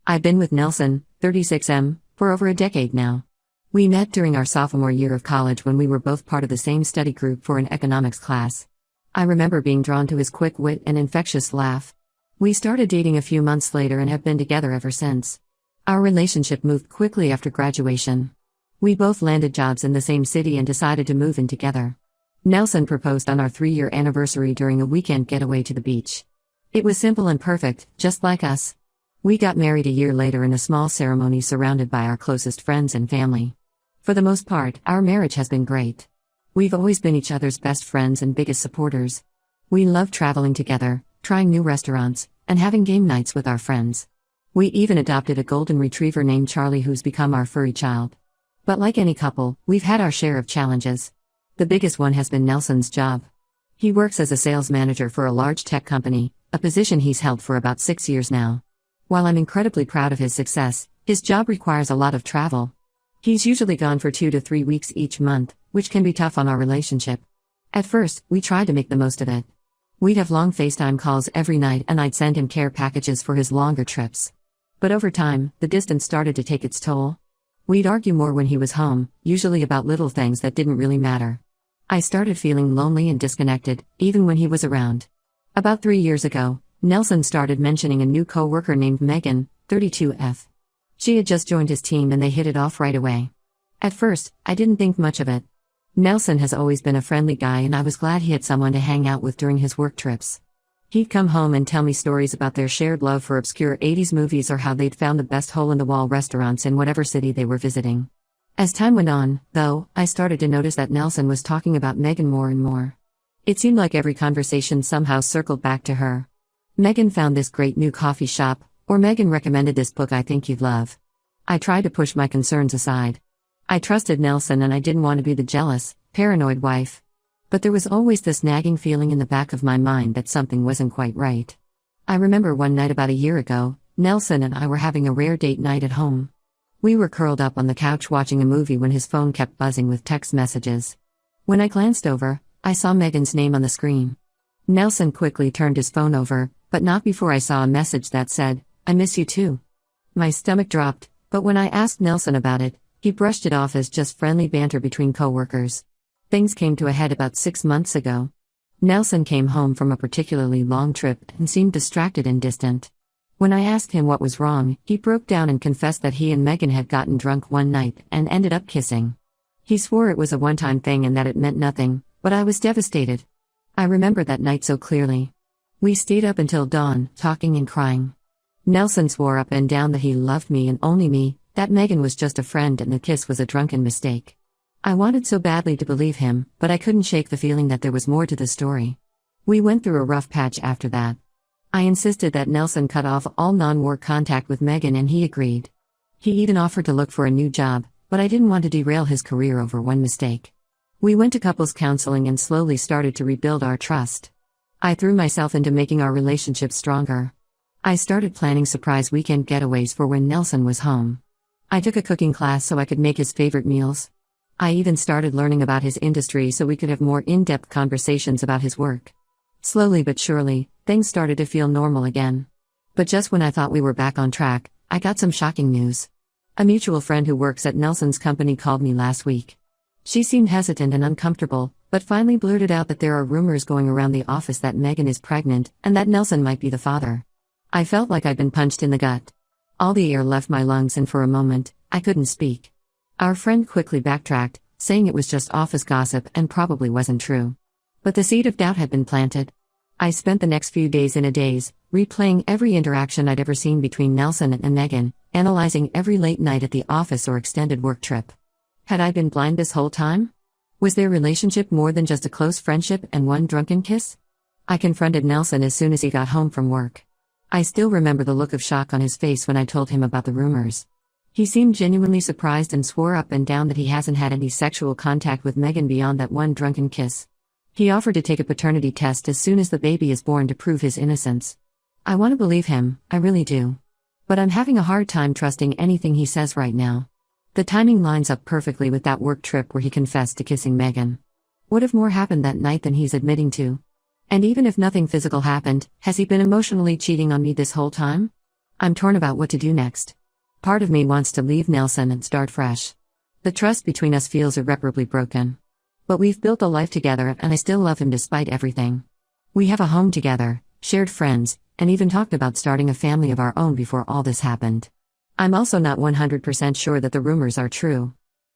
I've been with Nelson, 36M, for over a decade now. We met during our sophomore year of college when we were both part of the same study group for an economics class. I remember being drawn to his quick wit and infectious laugh. We started dating a few months later and have been together ever since. Our relationship moved quickly after graduation. We both landed jobs in the same city and decided to move in together. Nelson proposed on our 3-year anniversary during a weekend getaway to the beach. It was simple and perfect, just like us. We got married a year later in a small ceremony surrounded by our closest friends and family. For the most part, our marriage has been great. We've always been each other's best friends and biggest supporters. We love traveling together, trying new restaurants, and having game nights with our friends. We even adopted a golden retriever named Charlie who's become our furry child. But like any couple, we've had our share of challenges. The biggest one has been Nelson's job. He works as a sales manager for a large tech company, a position he's held for about 6 years now. While I'm incredibly proud of his success, his job requires a lot of travel. He's usually gone for 2 to 3 weeks each month, which can be tough on our relationship. At first, we tried to make the most of it. We'd have long FaceTime calls every night and I'd send him care packages for his longer trips. But over time, the distance started to take its toll. We'd argue more when he was home, usually about little things that didn't really matter. I started feeling lonely and disconnected, even when he was around. About 3 years ago, Nelson started mentioning a new coworker named Megan, 32F. She had just joined his team and they hit it off right away. At first, I didn't think much of it. Nelson has always been a friendly guy and I was glad he had someone to hang out with during his work trips. He'd come home and tell me stories about their shared love for obscure 80s movies or how they'd found the best hole-in-the-wall restaurants in whatever city they were visiting. As time went on, though, I started to notice that Nelson was talking about Megan more and more. It seemed like every conversation somehow circled back to her. Megan found this great new coffee shop, or Megan recommended this book I think you'd love. I tried to push my concerns aside. I trusted Nelson and I didn't want to be the jealous, paranoid wife. But there was always this nagging feeling in the back of my mind that something wasn't quite right. I remember one night about a year ago, Nelson and I were having a rare date night at home. We were curled up on the couch watching a movie when his phone kept buzzing with text messages. When I glanced over, I saw Megan's name on the screen. Nelson quickly turned his phone over, but not before I saw a message that said, "I miss you too." My stomach dropped, but when I asked Nelson about it, he brushed it off as just friendly banter between coworkers. Things came to a head about 6 months ago. Nelson came home from a particularly long trip and seemed distracted and distant. When I asked him what was wrong, he broke down and confessed that he and Megan had gotten drunk one night and ended up kissing. He swore it was a one-time thing and that it meant nothing, but I was devastated. I remember that night so clearly. We stayed up until dawn, talking and crying. Nelson swore up and down that he loved me and only me, that Megan was just a friend and the kiss was a drunken mistake. I wanted so badly to believe him, but I couldn't shake the feeling that there was more to the story. We went through a rough patch after that. I insisted that Nelson cut off all non-work contact with Megan and he agreed. He even offered to look for a new job, but I didn't want to derail his career over one mistake. We went to couples counseling and slowly started to rebuild our trust. I threw myself into making our relationship stronger. I started planning surprise weekend getaways for when Nelson was home. I took a cooking class so I could make his favorite meals. I even started learning about his industry so we could have more in-depth conversations about his work. Slowly but surely, things started to feel normal again. But just when I thought we were back on track, I got some shocking news. A mutual friend who works at Nelson's company called me last week. She seemed hesitant and uncomfortable, but finally blurted out that there are rumors going around the office that Megan is pregnant and that Nelson might be the father. I felt like I'd been punched in the gut. All the air left my lungs and for a moment, I couldn't speak. Our friend quickly backtracked, saying it was just office gossip and probably wasn't true. But the seed of doubt had been planted. I spent the next few days in a daze, replaying every interaction I'd ever seen between Nelson and Megan, analyzing every late night at the office or extended work trip. Had I been blind this whole time? Was their relationship more than just a close friendship and one drunken kiss? I confronted Nelson as soon as he got home from work. I still remember the look of shock on his face when I told him about the rumors. He seemed genuinely surprised and swore up and down that he hasn't had any sexual contact with Megan beyond that one drunken kiss. He offered to take a paternity test as soon as the baby is born to prove his innocence. I want to believe him, I really do. But I'm having a hard time trusting anything he says right now. The timing lines up perfectly with that work trip where he confessed to kissing Megan. What if more happened that night than he's admitting to? And even if nothing physical happened, has he been emotionally cheating on me this whole time? I'm torn about what to do next. Part of me wants to leave Nelson and start fresh. The trust between us feels irreparably broken. But we've built a life together and I still love him despite everything. We have a home together, shared friends, and even talked about starting a family of our own before all this happened. I'm also not 100% sure that the rumors are true.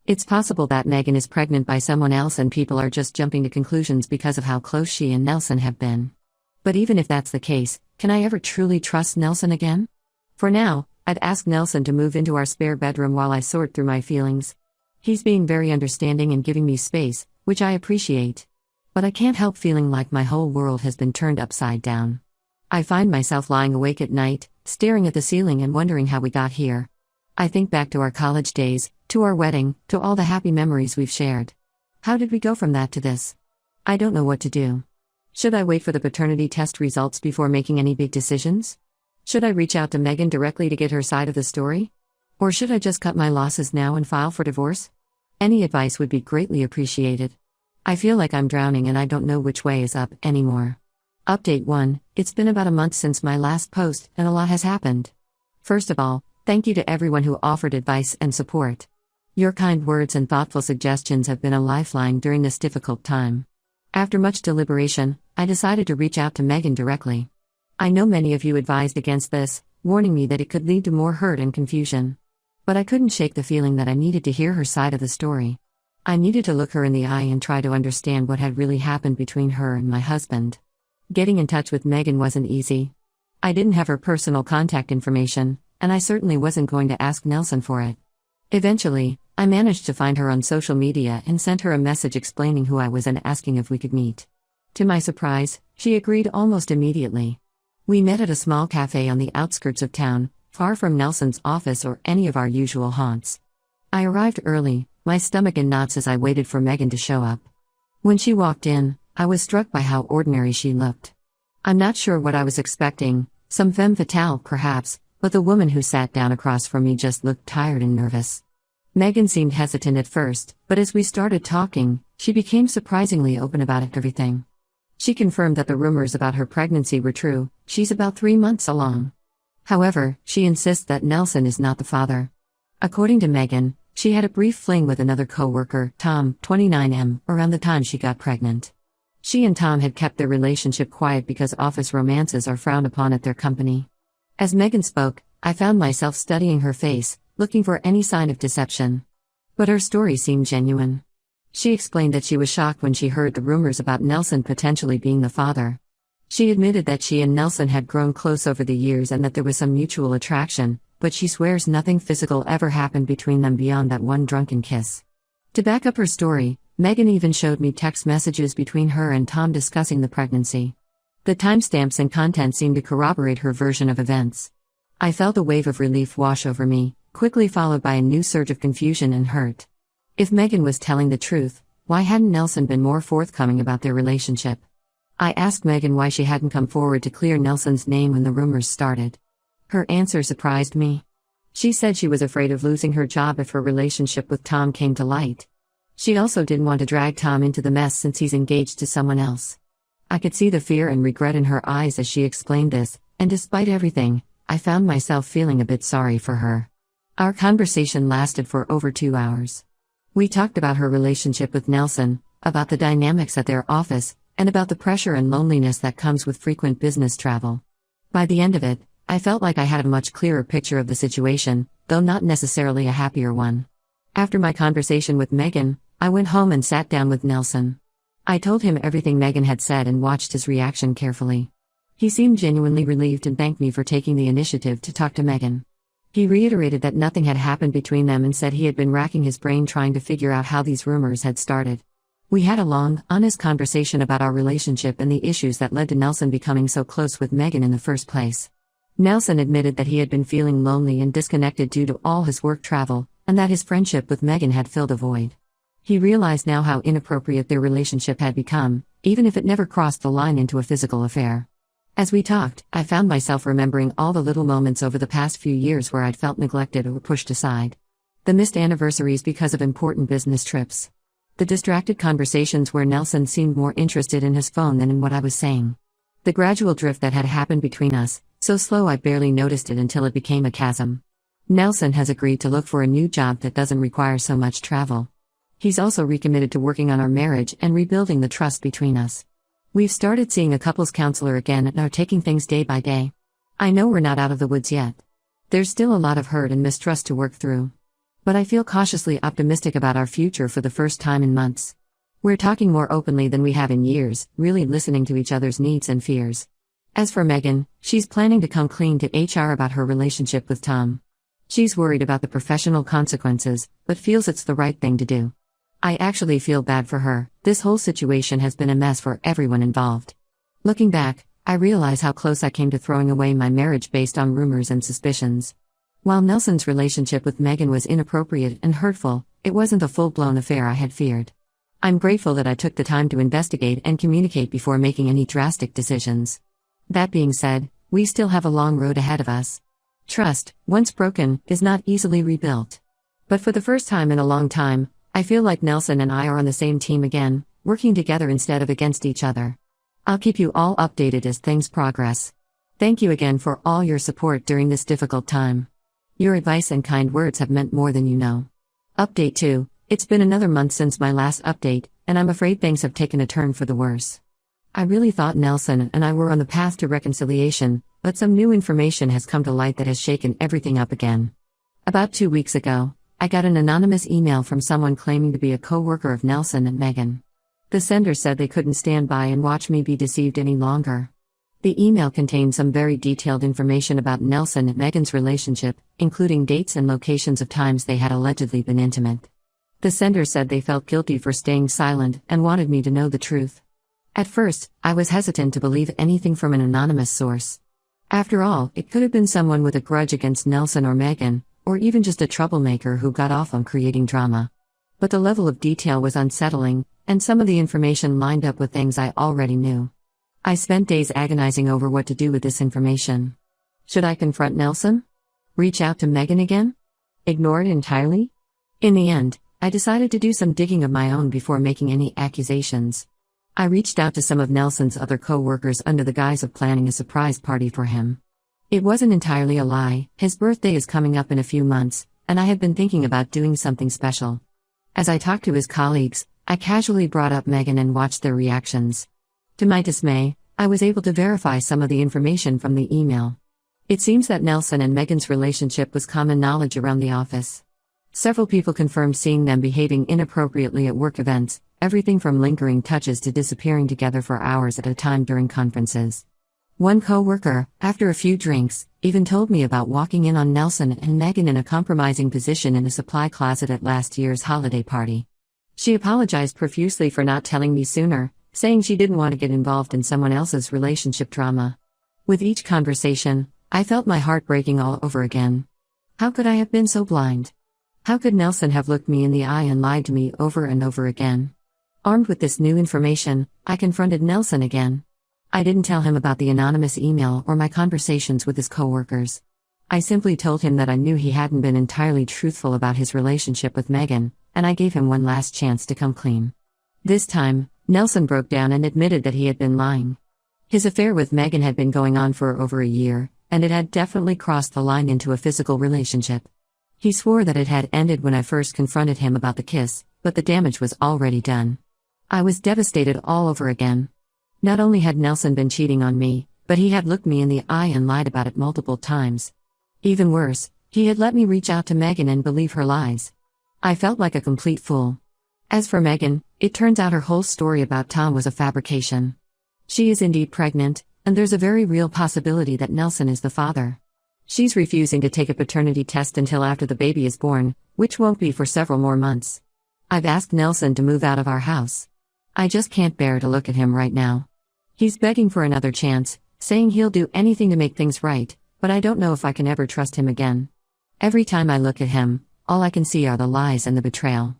It's possible that Megan is pregnant by someone else and people are just jumping to conclusions because of how close she and Nelson have been. But even if that's the case, can I ever truly trust Nelson again? For now, I'd ask Nelson to move into our spare bedroom while I sort through my feelings. He's being very understanding and giving me space, which I appreciate. But I can't help feeling like my whole world has been turned upside down. I find myself lying awake at night, staring at the ceiling and wondering how we got here. I think back to our college days, to our wedding, to all the happy memories we've shared. How did we go from that to this? I don't know what to do. Should I wait for the paternity test results before making any big decisions? Should I reach out to Megan directly to get her side of the story? Or should I just cut my losses now and file for divorce? Any advice would be greatly appreciated. I feel like I'm drowning and I don't know which way is up anymore. Update 1, it's been about a month since my last post and a lot has happened. First of all, thank you to everyone who offered advice and support. Your kind words and thoughtful suggestions have been a lifeline during this difficult time. After much deliberation, I decided to reach out to Megan directly. I know many of you advised against this, warning me that it could lead to more hurt and confusion. But I couldn't shake the feeling that I needed to hear her side of the story. I needed to look her in the eye and try to understand what had really happened between her and my husband. Getting in touch with Megan wasn't easy. I didn't have her personal contact information, and I certainly wasn't going to ask Nelson for it. Eventually, I managed to find her on social media and sent her a message explaining who I was and asking if we could meet. To my surprise, she agreed almost immediately. We met at a small cafe on the outskirts of town, far from Nelson's office or any of our usual haunts. I arrived early, my stomach in knots as I waited for Megan to show up. When she walked in, I was struck by how ordinary she looked. I'm not sure what I was expecting, some femme fatale perhaps, but the woman who sat down across from me just looked tired and nervous. Megan seemed hesitant at first, but as we started talking, she became surprisingly open about everything. She confirmed that the rumors about her pregnancy were true. She's about 3 months along. However, she insists that Nelson is not the father. According to Megan, she had a brief fling with another coworker, Tom, 29M, around the time she got pregnant. She and Tom had kept their relationship quiet because office romances are frowned upon at their company. As Megan spoke, I found myself studying her face, looking for any sign of deception. But her story seemed genuine. She explained that she was shocked when she heard the rumors about Nelson potentially being the father. She admitted that she and Nelson had grown close over the years and that there was some mutual attraction, but she swears nothing physical ever happened between them beyond that one drunken kiss. To back up her story, Megan even showed me text messages between her and Tom discussing the pregnancy. The timestamps and content seemed to corroborate her version of events. I felt a wave of relief wash over me, quickly followed by a new surge of confusion and hurt. If Megan was telling the truth, why hadn't Nelson been more forthcoming about their relationship? I asked Megan why she hadn't come forward to clear Nelson's name when the rumors started. Her answer surprised me. She said she was afraid of losing her job if her relationship with Tom came to light. She also didn't want to drag Tom into the mess since he's engaged to someone else. I could see the fear and regret in her eyes as she explained this, and despite everything, I found myself feeling a bit sorry for her. Our conversation lasted for over 2 hours. We talked about her relationship with Nelson, about the dynamics at their office, and about the pressure and loneliness that comes with frequent business travel. By the end of it, I felt like I had a much clearer picture of the situation, though not necessarily a happier one. After my conversation with Megan, I went home and sat down with Nelson. I told him everything Megan had said and watched his reaction carefully. He seemed genuinely relieved and thanked me for taking the initiative to talk to Megan. He reiterated that nothing had happened between them and said he had been racking his brain trying to figure out how these rumors had started. We had a long, honest conversation about our relationship and the issues that led to Nelson becoming so close with Megan in the first place. Nelson admitted that he had been feeling lonely and disconnected due to all his work travel, and that his friendship with Megan had filled a void. He realized now how inappropriate their relationship had become, even if it never crossed the line into a physical affair. As we talked, I found myself remembering all the little moments over the past few years where I'd felt neglected or pushed aside. The missed anniversaries because of important business trips. The distracted conversations where Nelson seemed more interested in his phone than in what I was saying. The gradual drift that had happened between us, So slow I barely noticed it until it became a chasm. Nelson has agreed to look for a new job that doesn't require so much travel. He's also recommitted to working on our marriage and rebuilding the trust between us. We've started seeing a couples counselor again and are taking things day by day. I know we're not out of the woods yet. There's still a lot of hurt and mistrust to work through. But I feel cautiously optimistic about our future for the first time in months. We're talking more openly than we have in years, really listening to each other's needs and fears. As for Megan, she's planning to come clean to HR about her relationship with Tom. She's worried about the professional consequences, but feels it's the right thing to do. I actually feel bad for her. This whole situation has been a mess for everyone involved. Looking back, I realize how close I came to throwing away my marriage based on rumors and suspicions. While Nelson's relationship with Megan was inappropriate and hurtful, it wasn't the full-blown affair I had feared. I'm grateful that I took the time to investigate and communicate before making any drastic decisions. That being said, we still have a long road ahead of us. Trust, once broken, is not easily rebuilt. But for the first time in a long time, I feel like Nelson and I are on the same team again, working together instead of against each other. I'll keep you all updated as things progress. Thank you again for all your support during this difficult time. Your advice and kind words have meant more than you know. Update 2. It's been another month since my last update, and I'm afraid things have taken a turn for the worse. I really thought Nelson and I were on the path to reconciliation, but some new information has come to light that has shaken everything up again. About 2 weeks ago, I got an anonymous email from someone claiming to be a coworker of Nelson and Megan. The sender said they couldn't stand by and watch me be deceived any longer. The email contained some very detailed information about Nelson and Megan's relationship, including dates and locations of times they had allegedly been intimate. The sender said they felt guilty for staying silent and wanted me to know the truth. At first, I was hesitant to believe anything from an anonymous source. After all, it could have been someone with a grudge against Nelson or Megan, or even just a troublemaker who got off on creating drama. But the level of detail was unsettling, and some of the information lined up with things I already knew. I spent days agonizing over what to do with this information. Should I confront Nelson? Reach out to Megan again? Ignore it entirely? In the end, I decided to do some digging of my own before making any accusations. I reached out to some of Nelson's other co-workers under the guise of planning a surprise party for him. It wasn't entirely a lie. His birthday is coming up in a few months, and I had been thinking about doing something special. As I talked to his colleagues, I casually brought up Megan and watched their reactions. To my dismay, I was able to verify some of the information from the email. It seems that Nelson and Megan's relationship was common knowledge around the office. Several people confirmed seeing them behaving inappropriately at work events, everything from lingering touches to disappearing together for hours at a time during conferences. One co-worker, after a few drinks, even told me about walking in on Nelson and Megan in a compromising position in a supply closet at last year's holiday party. She apologized profusely for not telling me sooner, saying she didn't want to get involved in someone else's relationship drama. With each conversation, I felt my heart breaking all over again. How could I have been so blind? How could Nelson have looked me in the eye and lied to me over and over again? Armed with this new information, I confronted Nelson again. I didn't tell him about the anonymous email or my conversations with his coworkers. I simply told him that I knew he hadn't been entirely truthful about his relationship with Megan, and I gave him one last chance to come clean. This time, Nelson broke down and admitted that he had been lying. His affair with Megan had been going on for over a year, and it had definitely crossed the line into a physical relationship. He swore that it had ended when I first confronted him about the kiss, but the damage was already done. I was devastated all over again. Not only had Nelson been cheating on me, but he had looked me in the eye and lied about it multiple times. Even worse, he had let me reach out to Megan and believe her lies. I felt like a complete fool. As for Megan, it turns out her whole story about Tom was a fabrication. She is indeed pregnant, and there's a very real possibility that Nelson is the father. She's refusing to take a paternity test until after the baby is born, which won't be for several more months. I've asked Nelson to move out of our house. I just can't bear to look at him right now. He's begging for another chance, saying he'll do anything to make things right, but I don't know if I can ever trust him again. Every time I look at him, all I can see are the lies and the betrayal.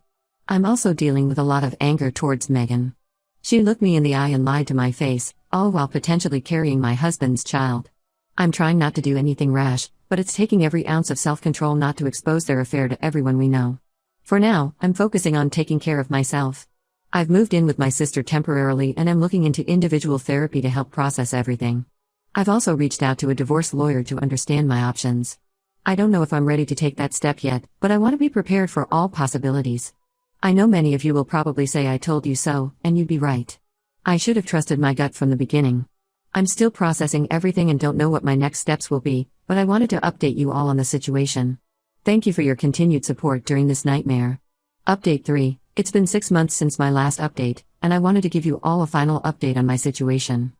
I'm also dealing with a lot of anger towards Megan. She looked me in the eye and lied to my face, all while potentially carrying my husband's child. I'm trying not to do anything rash, but it's taking every ounce of self-control not to expose their affair to everyone we know. For now, I'm focusing on taking care of myself. I've moved in with my sister temporarily and am looking into individual therapy to help process everything. I've also reached out to a divorce lawyer to understand my options. I don't know if I'm ready to take that step yet, but I want to be prepared for all possibilities. I know many of you will probably say I told you so, and you'd be right. I should have trusted my gut from the beginning. I'm still processing everything and don't know what my next steps will be, but I wanted to update you all on the situation. Thank you for your continued support during this nightmare. Update 3. It's been 6 months since my last update, and I wanted to give you all a final update on my situation.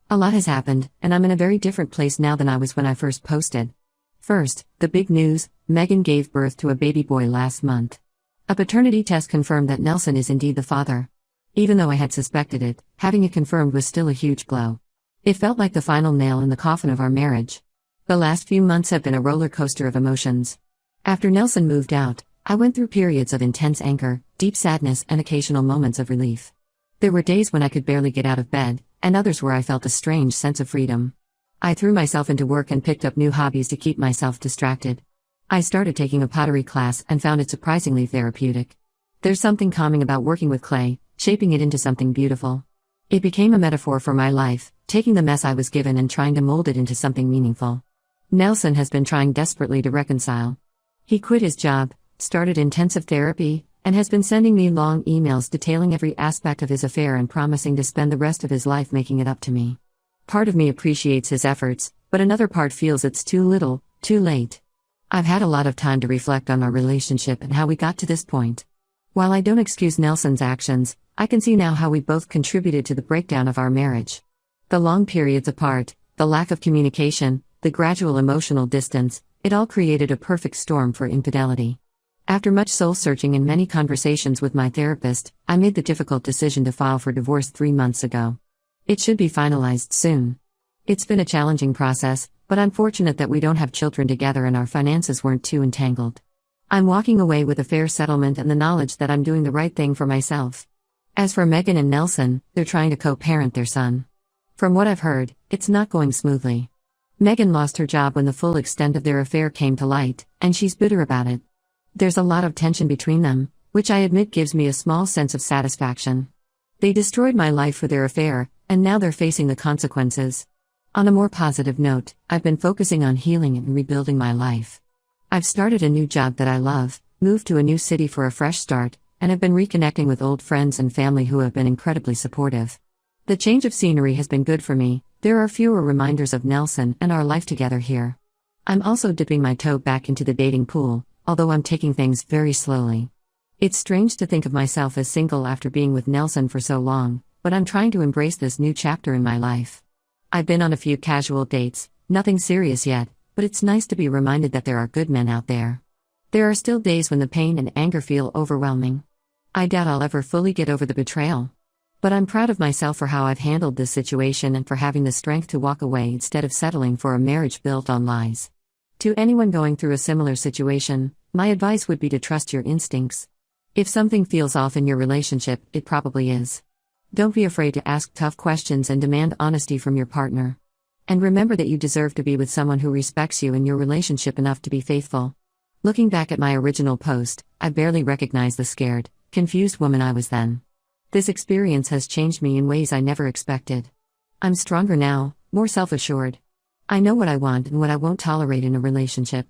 A lot has happened, and I'm in a very different place now than I was when I first posted. First, the big news: Megan gave birth to a baby boy last month. A paternity test confirmed that Nelson is indeed the father. Even though I had suspected it, having it confirmed was still a huge blow. It felt like the final nail in the coffin of our marriage. The last few months have been a roller coaster of emotions. After Nelson moved out, I went through periods of intense anger, deep sadness, and occasional moments of relief. There were days when I could barely get out of bed, and others where I felt a strange sense of freedom. I threw myself into work and picked up new hobbies to keep myself distracted. I started taking a pottery class and found it surprisingly therapeutic. There's something calming about working with clay, shaping it into something beautiful. It became a metaphor for my life, taking the mess I was given and trying to mold it into something meaningful. Nelson has been trying desperately to reconcile. He quit his job, started intensive therapy, and has been sending me long emails detailing every aspect of his affair and promising to spend the rest of his life making it up to me. Part of me appreciates his efforts, but another part feels it's too little, too late. I've had a lot of time to reflect on our relationship and how we got to this point. While I don't excuse Nelson's actions, I can see now how we both contributed to the breakdown of our marriage. The long periods apart, the lack of communication, the gradual emotional distance, it all created a perfect storm for infidelity. After much soul-searching and many conversations with my therapist, I made the difficult decision to file for divorce 3 months ago. It should be finalized soon. It's been a challenging process, but I'm fortunate that we don't have children together and our finances weren't too entangled. I'm walking away with a fair settlement and the knowledge that I'm doing the right thing for myself. As for Megan and Nelson, they're trying to co-parent their son. From what I've heard, it's not going smoothly. Megan lost her job when the full extent of their affair came to light, and she's bitter about it. There's a lot of tension between them, which I admit gives me a small sense of satisfaction. They destroyed my life for their affair, and now they're facing the consequences. On a more positive note, I've been focusing on healing and rebuilding my life. I've started a new job that I love, moved to a new city for a fresh start, and have been reconnecting with old friends and family who have been incredibly supportive. The change of scenery has been good for me. There are fewer reminders of Nelson and our life together here. I'm also dipping my toe back into the dating pool, although I'm taking things very slowly. It's strange to think of myself as single after being with Nelson for so long, but I'm trying to embrace this new chapter in my life. I've been on a few casual dates, nothing serious yet, but it's nice to be reminded that there are good men out there. There are still days when the pain and anger feel overwhelming. I doubt I'll ever fully get over the betrayal. But I'm proud of myself for how I've handled this situation and for having the strength to walk away instead of settling for a marriage built on lies. To anyone going through a similar situation, my advice would be to trust your instincts. If something feels off in your relationship, it probably is. Don't be afraid to ask tough questions and demand honesty from your partner. And remember that you deserve to be with someone who respects you and your relationship enough to be faithful. Looking back at my original post, I barely recognized the scared, confused woman I was then. This experience has changed me in ways I never expected. I'm stronger now, more self-assured. I know what I want and what I won't tolerate in a relationship.